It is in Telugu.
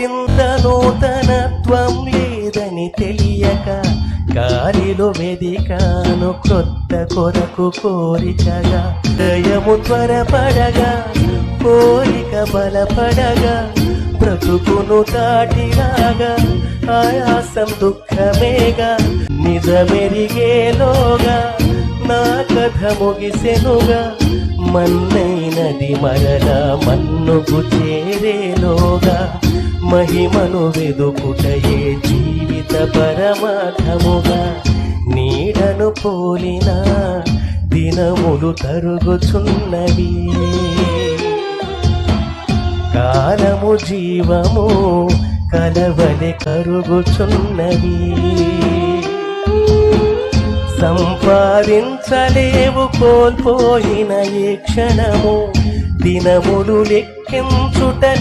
క్రింద నూతనత్వం లేదని తెలియక గాలిలో వెదికాను క్రొత్త కొరకు కోరికగా. దయము త్వరపడగా కోరిక బలపడగా బ్రతుకును దాటిరాగా ఆయాసం దుఃఖమేగా. నిజమెరిగేలోగా నా కథ ముగిసెనుగా. మన్నైనది మరలా మన్నుకు చేరేలోగా. మహిమను వెదుకుటయే జీవిత పరమార్థముగా. నీడను పోలిన దినములు తరుగుచున్నవి. కాలము జీవము కలవలి కరుగుచున్నవి. సంపాదించలేవు కోల్పోయిన ఏ క్షణము. దినములు లెక్కించుట